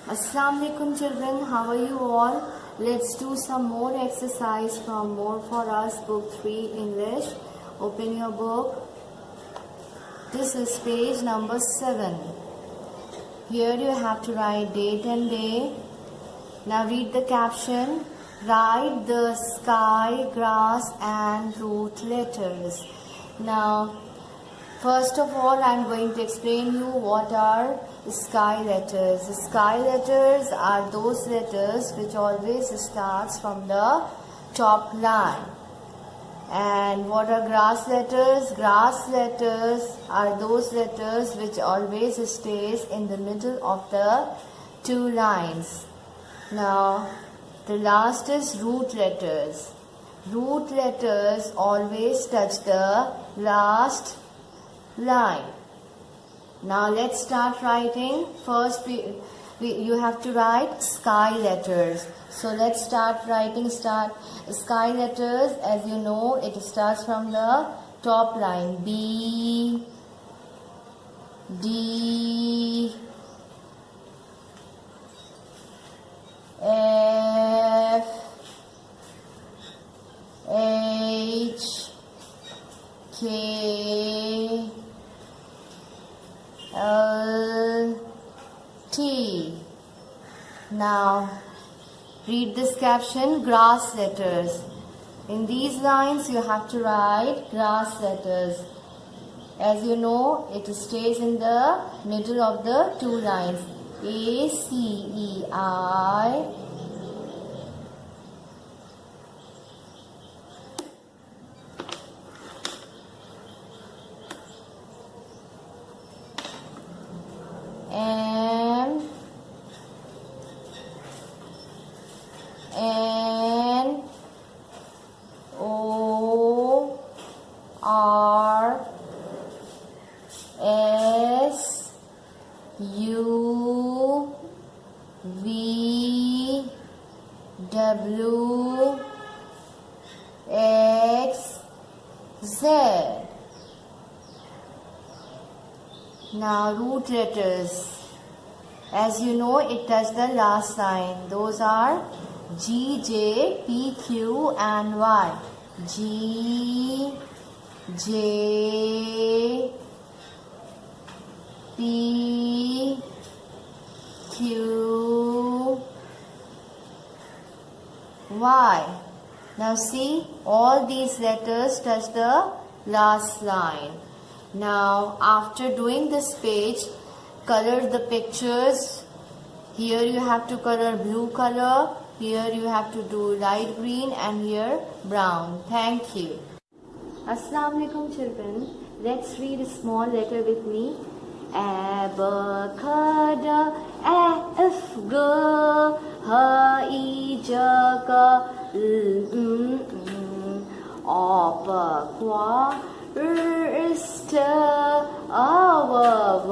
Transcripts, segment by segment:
Assalamu alaikum children, how are you all? Let's do some more exercise from More for Us book 3 English. Open your book. This is page number 7. Here you have to write date and day. Now read the caption. Write the sky, grass and root letters. Now first of all, I am going to explain you what are sky letters. Sky letters are those letters which always starts from the top line. And what are grass letters? Grass letters are those letters which always stays in the middle of the two lines. Now, the last is root letters. Root letters always touch the last line. Now let's start writing. First you have to write sky letters. So let's start writing sky letters. As you know, it starts from the top line. B, D, F, H, K, L, T. Now read this caption, grass letters. In these lines you have to write grass letters. As you know, it stays in the middle of the two lines. A, C, E, I, M, N, O, R, S, U, V, W, X, Z. Now root letters. As you know, it touches the last line. Those are G, J, P, Q and Y. G, J, P, Q, Y. Now see, all these letters touch the last line. Now after doing this page, color the pictures. Here you have to color blue color. Here you have to do light green and here brown. Thank you. Assalamu alaikum children. Let's read a small letter with me. A, B, C, D, E, F, G, H, I, J, K, L, M, N, O, P, Q, R, S, T, U, V,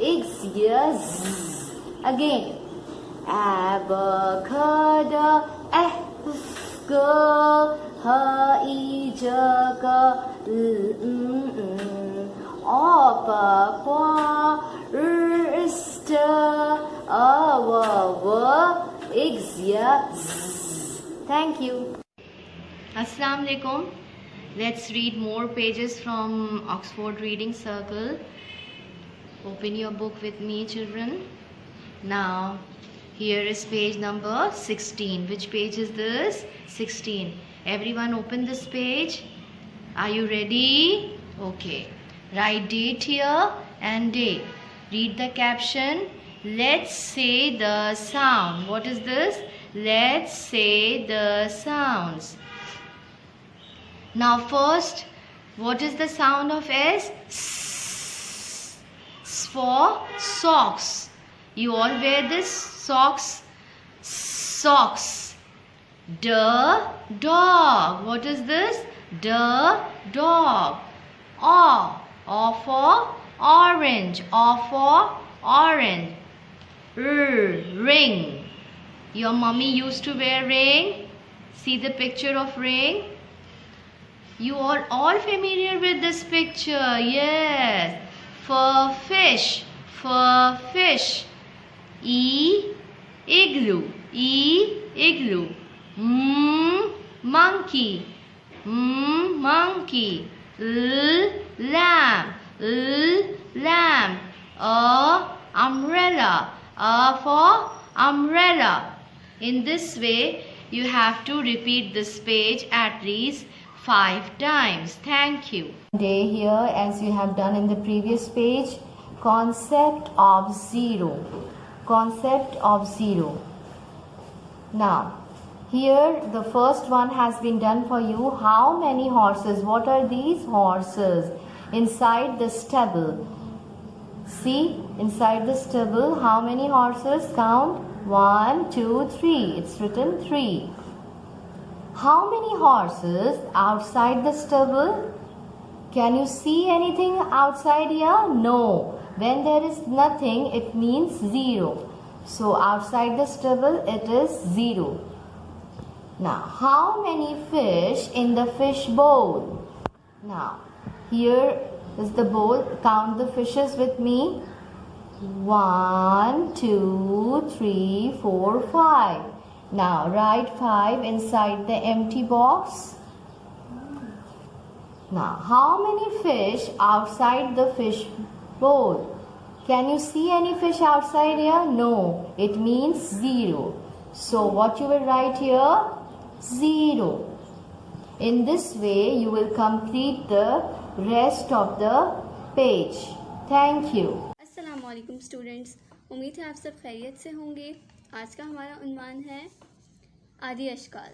X, Y, Z. Again. A, B, C, D, E, F, G, H, I, J, K, L, M, N, O, P, Q, R, S, T, U, V, X, Y, Z. Thank you. Assalamu alaikum. Let's read more pages from Oxford Reading Circle. Open your book with me, children. Now, here is page number 16. Which page is this? 16. Everyone open this page. Are you ready? Okay. Write date here and day. Read the caption. Let's say the sound. What is this? Let's say the sounds. Now first, what is the sound of S? S for socks. You all wear this socks. Socks. D, dog. What is this? D, dog. O for orange. O for orange. Ring. Your mummy used to wear ring. See the picture of ring. You are all familiar with this picture. Yes. For fish. igloo, igloo. Monkey, monkey. Lamb, lamb. Umbrella, for umbrella. In this way, you have to repeat this page at least 5 times. Thank you. Day here, as you have done in the previous page, concept of zero. Concept of zero. Now, here the first one has been done for you. How many horses? What are these horses? Inside the stable. See, inside the stable, how many horses? Count. 1, 2, 3. It's written 3. How many horses outside the stable? Can you see anything outside here? No. When there is nothing, it means 0. So outside the stable, it is 0. Now, how many fish in the fish bowl? Now, here is the bowl. Count the fishes with me. 1, 2, 3, 4, 5. Now, write 5 inside the empty box. Now, how many fish outside the fish bowl? Can you see any fish outside here? No. It means 0. So, what you will write here? 0. In this way, you will complete the rest of the page. Thank you. अस्सलामुअलैकुम students, उम्मीद है आप सब खैरियत से होंगे। आज का हमारा उन्वान है आदि अशकाल।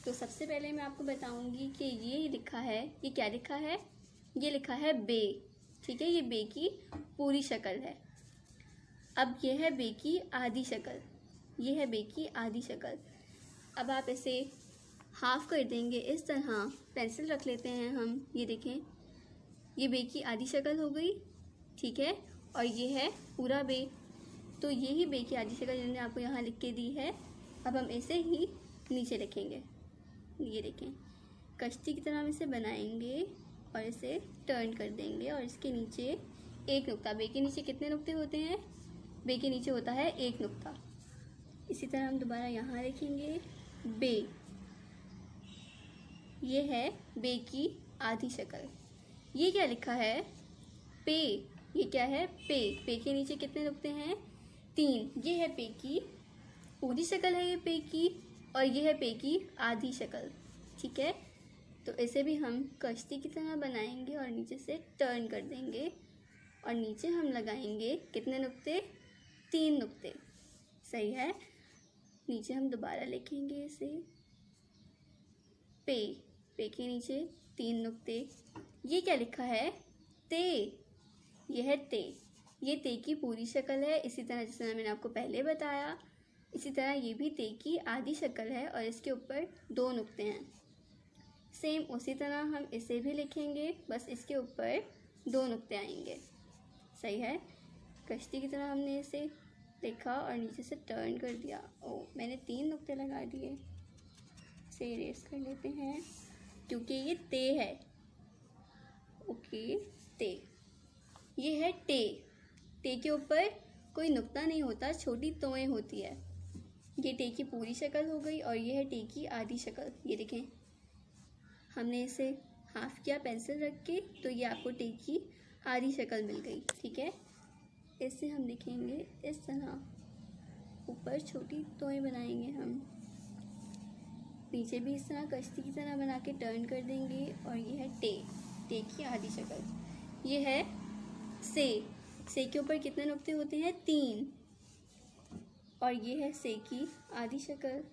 तो सबसे पहले मैं आपको बताऊंगी कि ये लिखा है, ये क्या लिखा है? ये लिखा है बे। ठीक है, ये बे की पूरी शक्ल है। अब ये है बे की आधी शक्ल, ये है बे की आधी शक्ल। अब आप इसे हाफ कर देंगे इस तरह। पेंसिल रख लेते हैं हम। ये देखें, ये बे की आधी शक्ल हो गई। ठीक है, और ये है पूरा बे। तो ये ही बे की आधी शक्ल जिन्होंने आपको यहाँ लिख के दी है। अब हम ऐसे ही नीचे लिखेंगे। ये देखें, कश्ती की तरह हम इसे बनाएंगे और इसे टर्न कर देंगे और इसके नीचे एक नुक्ता। बे के नीचे कितने नुक्ते होते हैं? बे के नीचे होता है एक नुक्ता। इसी तरह हम दोबारा यहाँ लिखेंगे बे। ये है बे की आधी शक्ल। ये क्या लिखा है? पे। ये क्या है? पे। पे के नीचे कितने नुक्ते हैं? 3। ये है पे की पूरी शक्ल है, ये पे की, और ये है पे की आधी शक्ल। ठीक है, तो इसे भी हम कश्ती की तरह बनाएंगे और नीचे से टर्न कर देंगे और नीचे हम लगाएंगे कितने नुक्ते? 3 नुक्ते। सही है। नीचे हम दोबारा लिखेंगे इसे पे। पे के नीचे 3 नुक्ते। ये क्या लिखा है? ते। ये है ते। ये ते की पूरी शक्ल है। इसी तरह जिस तरह मैंने आपको पहले बताया, इसी तरह ये भी ते की आधी शक्ल है और इसके ऊपर 2 नुक्ते हैं। सेम उसी तरह हम इसे भी लिखेंगे, बस इसके ऊपर 2 नुक्ते आएंगे। सही है। कश्ती की तरह हमने इसे लिखा और नीचे से टर्न कर दिया। ओ, मैंने 3 नुक्ते लगा दिए। इसे इरेज कर लेते हैं क्योंकि ये ते है। ओके, ते। ये है टे। टे के ऊपर कोई नुक्ता नहीं होता, छोटी तोएं होती है। ये टे की पूरी शक्ल हो गई और ये है टे की आधी शक्ल। ये देखें, हमने इसे हाफ किया पेंसिल रख के, तो ये आपको टे की आधी शक्ल मिल गई। ठीक है, इससे हम लिखेंगे इस तरह। ऊपर छोटी तोएं बनाएंगे हम, नीचे भी इस तरह कश्ती की तरह बना के टर्न कर देंगे और ये है टे। टे की आधी शक्ल। ये है से। से के ऊपर कितने नुक्ते होते हैं? 3। और ये है से की आधी शक्ल।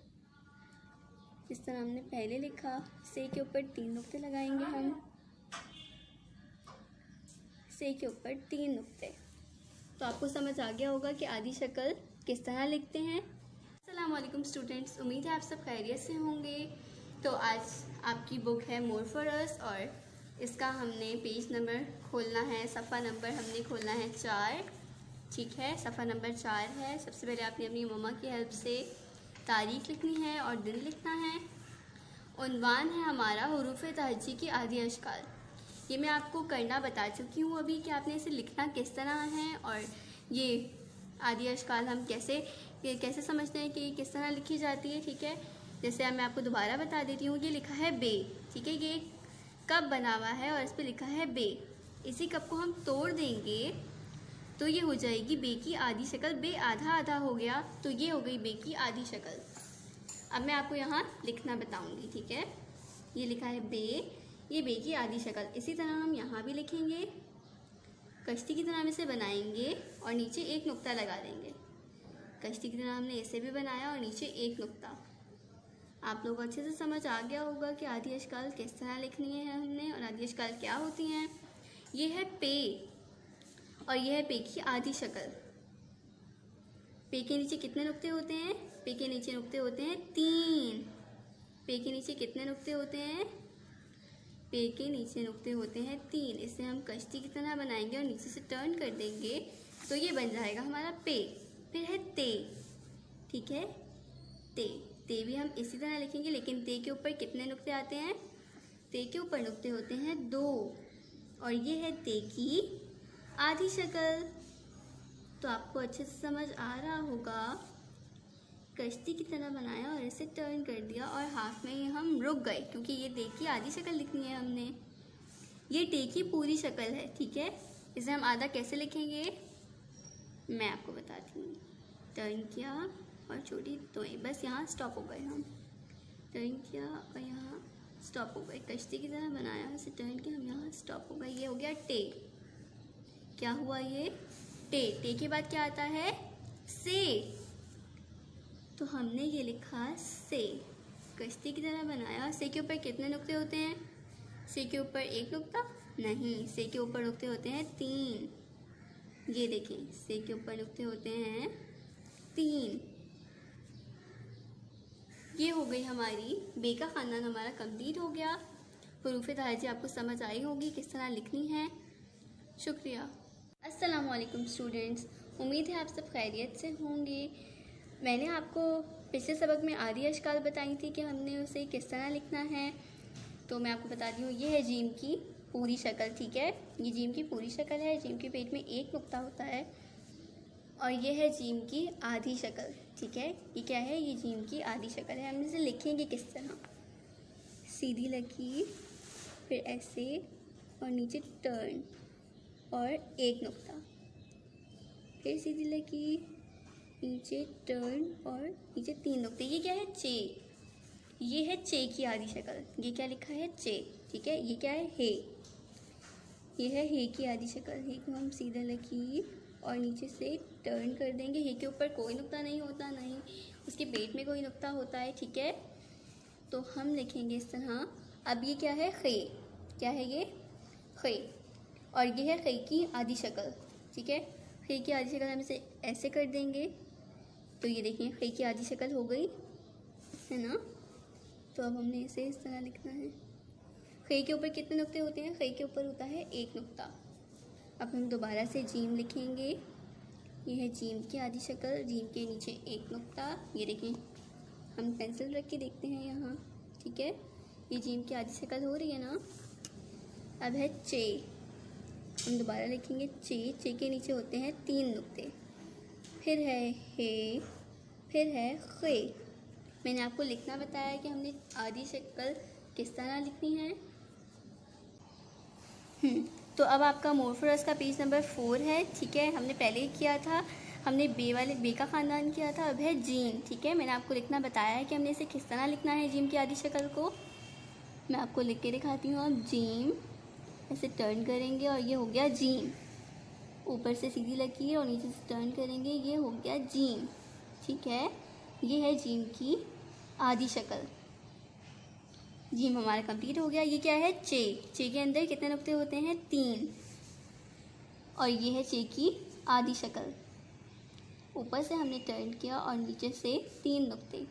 इस तरह हमने पहले लिखा। से के ऊपर 3 नुक्ते लगाएंगे हम। से के ऊपर 3 नुक्ते। तो आपको समझ आ गया होगा कि आधी शक्ल किस तरह लिखते हैं। अस्सलाम वालेकुम स्टूडेंट्स, उम्मीद है आप सब खैरियत से होंगे। तो आज आपकी बुक है मोर फॉर अस और इसका हमने पेज नंबर खोलना है, सफ़ा नंबर हमने खोलना है 4। ठीक है, सफ़ा नंबर 4 है। सबसे पहले आपने अपनी मम्मा की हेल्प से तारीख लिखनी है और दिन लिखना है। उन्वान है हमारा हुरूफ तहज्जी की आदि अशकाल। ये मैं आपको करना बता चुकी हूँ अभी कि आपने इसे लिखना किस तरह है और ये आदि अश्काल हम कैसे समझते हैं कि ये किस तरह लिखी जाती है, ठीक है। जैसे मैं आपको दोबारा बता देती हूँ, ये लिखा है बे, ठीक है। ये कप बना हुआ है और इस पर लिखा है बे। इसी कप को हम तोड़ देंगे तो ये हो जाएगी बे की आधी शक्ल। बे आधा आधा हो गया तो ये हो गई बे की आधी शक्ल। अब मैं आपको यहाँ लिखना बताऊँगी, ठीक है। ये लिखा है बे, ये बे की आधी शक्ल। इसी तरह हम यहाँ भी लिखेंगे, कश्ती की तरह हम इसे बनाएंगे और नीचे एक नुक्ता लगा देंगे। कश्ती की तरह हमने इसे भी बनाया और नीचे एक नुक्ता। आप लोग अच्छे से समझ आ गया होगा कि आदि अश्काल किस तरह लिखनी है हमने और आदि अश्काल क्या होती हैं। ये है पे और ये है पे की आधी शक्ल। पे के नीचे कितने नुक्ते होते हैं? पे के नीचे नुक्ते होते हैं 3। पे के नीचे कितने नुक्ते होते हैं? पे के नीचे नुक्ते होते हैं 3। इसे हम कश्ती की तरह बनाएंगे और नीचे से टर्न कर देंगे तो ये बन जाएगा हमारा पे। फिर है ते, ठीक है। ते भी हम इसी तरह लिखेंगे, लेकिन ते के ऊपर कितने नुक्ते आते हैं? ते के ऊपर नुक्ते होते हैं 2 और ये है ते की आधी शक्ल। तो आपको अच्छे से समझ आ रहा होगा, कश्ती की तरह बनाया और इसे टर्न कर दिया और हाफ में ही हम रुक गए क्योंकि ये ते की आधी शक्ल लिखनी है हमने। ये ते की पूरी शक्ल है, ठीक है। इसे हम आधा कैसे लिखेंगे मैं आपको बताती हूँ। टर्न किया और छोटी तोएं, बस यहाँ स्टॉप हो गए हम। टर्न किया और यहाँ स्टॉप हो गए। कश्ती की तरह बनाया, इसे टर्न किया, हम यहाँ स्टॉप हो गए। ये हो गया टे। क्या हुआ ये? टे के बाद क्या आता है? से। तो हमने ये लिखा से। कश्ती की तरह बनाया। से के ऊपर कितने नुक्ते होते हैं? से के ऊपर एक नुक्ता नहीं, से के ऊपर नुक्ते होते हैं 3। ये देखें, से के ऊपर नुक्ते होते हैं 3। ये हो गई हमारी बे का खानदान, हमारा कंप्लीट हो गया। हुरूफ़े तहज्जुद आपको समझ आई होगी किस तरह लिखनी है। शुक्रिया। अस्सलाम वालेकुम स्टूडेंट्स, उम्मीद है आप सब खैरियत से होंगे। मैंने आपको पिछले सबक में आदि अश्काल बताई थी कि हमने उसे किस तरह लिखना है। तो मैं आपको बताती हूँ, ये है जीम की पूरी शक्ल, ठीक है। ये जीम की पूरी शक्ल है। जीम के पेट में एक नुक्ता होता है और ये है जीम की आधी शक्ल, ठीक है। ये क्या है? ये जीम की आधी शक्ल है। हम इसे लिखेंगे किस तरह? सीधी लकीर, फिर ऐसे और नीचे टर्न और एक नुक्ता, फिर सीधी लकीर, नीचे टर्न और नीचे 3 नुक्ते। ये क्या है? चे। ये है चे की आधी शक्ल। ये क्या लिखा है? चे, ठीक है। ये क्या है? हे। ये है हे की आधी शक्ल। हे को हम सीधा लकीर और नीचे से टर्न कर देंगे। हे के ऊपर कोई नुक्ता नहीं होता, नहीं उसके पेट में कोई नुक्ता होता है, ठीक है। तो हम लिखेंगे इस तरह। अब ये क्या है? खे। क्या है ये? खे। और ये है खे की आधी शक्ल, ठीक है। खे की आधी शक्ल हम इसे ऐसे कर देंगे तो ये देखिए खे की आधी शक्ल हो गई है ना। तो अब हमने इसे इस तरह लिखना है। खे के ऊपर कितने नुक्ते होते हैं? खे के ऊपर होता है एक नुक्ता। अब हम दोबारा से जीम लिखेंगे। ये है जीम की आधी शक्ल। जीम के नीचे एक नुक्ता। ये देखें, हम पेंसिल रख के देखते हैं यहाँ, ठीक है। ये जीम की आधी शक्ल हो रही है ना। अब है चे। हम दोबारा लिखेंगे चे। चे के नीचे होते हैं 3 नुक्ते। फिर है हे, फिर है खे। मैंने आपको लिखना बताया कि हमने आधी शक्ल किस तरह लिखनी है। तो अब आपका मोरफोरस का पेज नंबर 4 है, ठीक है। हमने पहले ही किया था, हमने बे का ख़ानदान किया था। अब है जीम, ठीक है। मैंने आपको लिखना बताया है कि हमने इसे किस तरह लिखना है जीम की आधी शक्ल को। मैं आपको लिख के दिखाती हूँ। अब जीम ऐसे टर्न करेंगे और ये हो गया जीम। ऊपर से सीधी लकीर और नीचे से टर्न करेंगे, ये हो गया जीम, ठीक है। ये है जीम की आधी शक्ल। जीम हमारा कंप्लीट हो गया। ये क्या है? चे। चे के अंदर कितने नुक्ते होते हैं? 3। और ये है चे की आधी शक्ल। ऊपर से हमने टर्न किया और नीचे से 3 नुक्ते।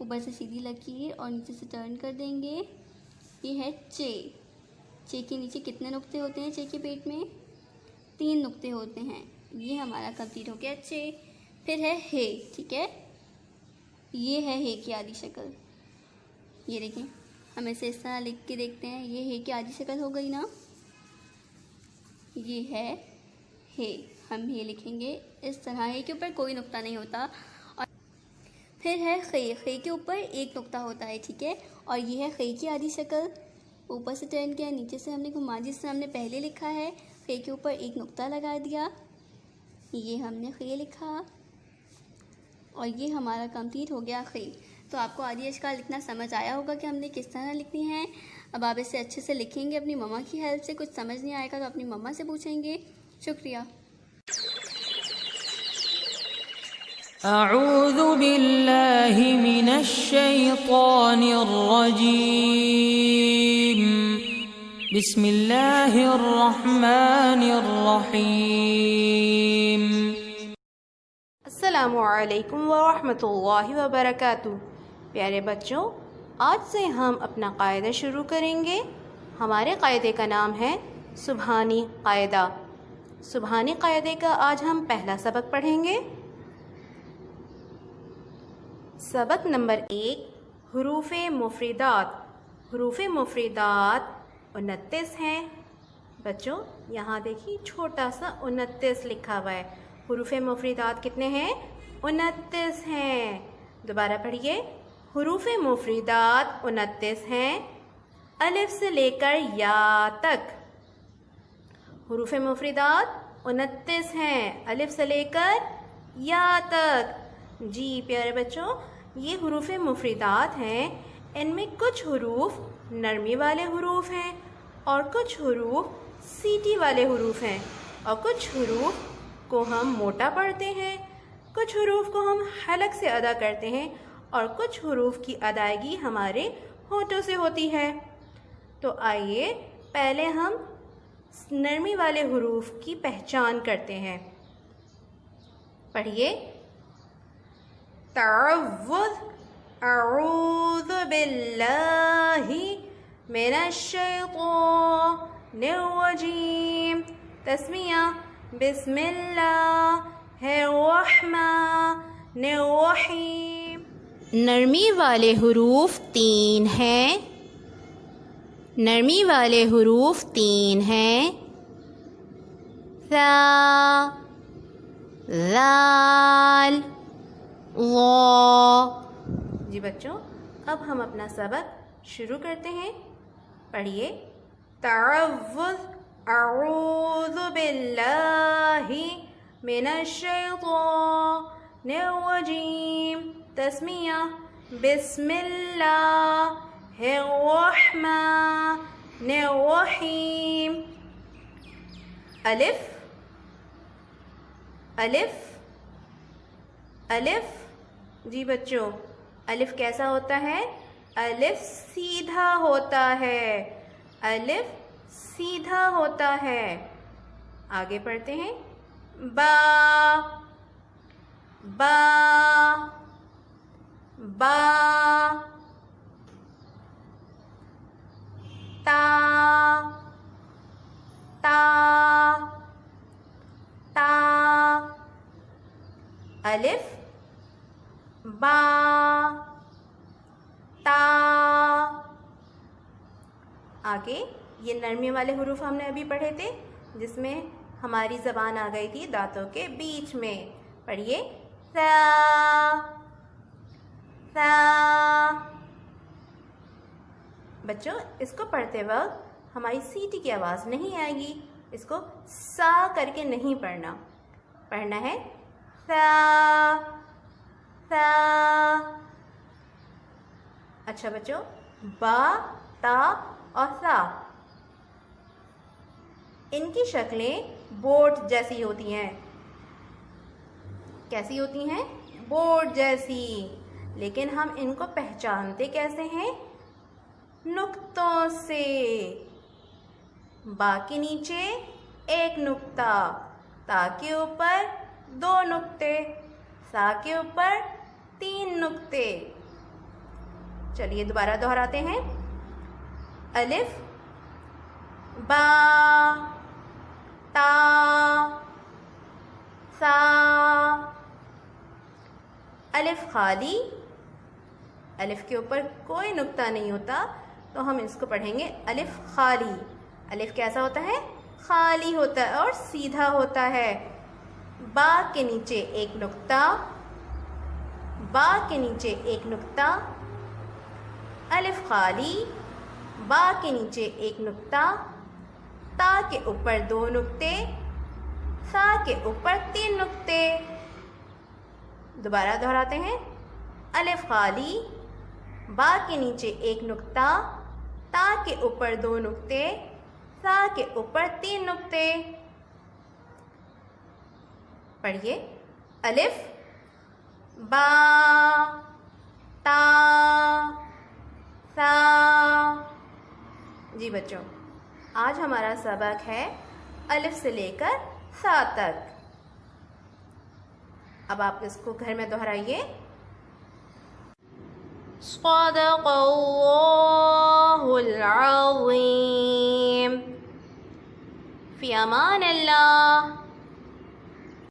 ऊपर से सीधी लकीर और नीचे से टर्न कर देंगे। ये है चे। चे के नीचे कितने नुक्ते होते हैं? चे के पेट में 3 नुक्ते होते हैं। ये हमारा कंप्लीट हो गया चे। फिर है हे, ठीक है। ये है हे की आधी शक्ल। ये देखें, हम इसे इस तरह लिख के देखते हैं। ये हे की आधी शक्ल हो गई ना। ये है हे हम ये लिखेंगे इस तरह। है के ऊपर कोई नुक्ता नहीं होता। और फिर है खे के ऊपर एक नुक्ता होता है, ठीक है। और ये है खे की आधी शक्ल, ऊपर से टर्न किया, नीचे से हमने घुमा, जिस तरह हमने पहले लिखा है। खे के ऊपर एक नुक्ता लगा दिया, ये हमने खे लिखा और ये हमारा कंप्लीट हो गया खे। तो आपको आदि अश्काल लिखना समझ आया होगा कि हमने किस तरह लिखनी है। अब आप इसे अच्छे से लिखेंगे अपनी मम्मा की हेल्प से। कुछ समझ नहीं आएगा तो अपनी मम्मा से पूछेंगे। शुक्रिया। अऊज़ु बिल्लाहि मिनश शैतानिर रजीम। बिस्मिल्लाहिर रहमानिर रहीम। अस्सलामुअलैकुम वरहमतुल्लाहि वबरकातुहू। प्यारे बच्चों, आज से हम अपना कायदा शुरू करेंगे। हमारे कायदे का नाम है सुबहानी कायदा। सुबहानी कायदे का आज हम पहला सबक पढ़ेंगे। सबक नंबर 1, हुरूफ़े मुफ़रीदात। हुरूफ़े मुफ़रीदात 29 हैं। बच्चों यहाँ देखिए छोटा सा 29 लिखा हुआ है। हुरूफ़े मुफ़रीदात कितने हैं? 29 हैं। दोबारा पढ़िए, हुरूफ़े मुफ़रीदात 29 हैं अलिफ से लेकर या तक। हुरूफ़े मुफ़रीदात 29 हैं अलिफ से लेकर या तक। जी प्यारे बच्चों, ये हुरूफ़े मुफ़रीदात हैं। इनमें कुछ हुरूफ नरमी वाले हुरूफ हैं और कुछ हुरूफ सीटी वाले हुरूफ हैं, और कुछ हुरूफ को हम मोटा पढ़ते हैं, कुछ हुरूफ को हम हलक से अदा करते हैं, और कुछ हुरूफ की अदायगी हमारे होठों से होती है। तो आइए पहले हम नरमी वाले हुरूफ की पहचान करते हैं। पढ़िए, तअव्वुज़, अऊज़ु बिल्लाहि मिनश शैतानिर रजीम। तस्मिया, बिस्मिल्लाहिर रहमानिर रहीम। नरमी वाले हुरूफ 3 हैं। नरमी वाले हुरूफ 3 हैं। सा, ज़ाल, ज़ा। जी बच्चों, अब हम अपना सबक शुरू करते हैं। पढ़िए, तअव्वुज़, अऊज़ु बिल्लाहि मिनश शैतानिर रजीम। तस्मिया, बिस्मिल्लाहिर रहमानिर रहीम। अलिफ, अलिफ, अलिफ। जी बच्चों, अलिफ कैसा होता है? अलिफ सीधा होता है। अलिफ सीधा होता है। आगे पढ़ते हैं। बा, बा, बा। ता, ता, ता। अलिफ, बा, ता। आगे ये नरमी वाले हुरूफ हमने अभी पढ़े थे, जिसमें हमारी ज़बान आ गई थी दांतों के बीच में। पढ़िए, सा, सा। बच्चों, इसको पढ़ते वक्त हमारी सीटी की आवाज़ नहीं आएगी। इसको सा करके नहीं पढ़ना, पढ़ना है सा, सा। अच्छा बच्चों, बा, ता और सा, इनकी शक्लें बोट जैसी होती हैं। कैसी होती हैं? बोट जैसी। लेकिन हम इनको पहचानते कैसे हैं? नुक्तों से। बा के नीचे एक नुक्ता, ता के ऊपर 2 नुक्ते, सा के ऊपर 3 नुक्ते। चलिए दोबारा दोहराते हैं। अलिफ, बा, ता, सा। अलिफ खाली, अलिफ के ऊपर कोई नुक्ता नहीं होता, तो हम इसको पढ़ेंगे अलिफ खाली। अलिफ कैसा होता है? खाली होता है और सीधा होता है। बा के नीचे एक नुक्ता, बा के नीचे एक नुक्ता, अलिफ खाली, बा के नीचे एक नुक्ता, ता के ऊपर 2 नुक्ते, सा के ऊपर 3 नुक्ते। दोबारा दोहराते हैं, अलिफ खाली, बा के नीचे एक नुक्ता, ता के ऊपर 2 नुक्ते, सा के ऊपर 3 नुक्ते। पढ़िए, अलिफ, बा, ता, सा। जी बच्चों, आज हमारा सबक है अलिफ से लेकर सा तक। अब आप इसको घर में दोहराइए। सदक़ल्लाहुल अज़ीम। फ़ी अमान अल्लाह।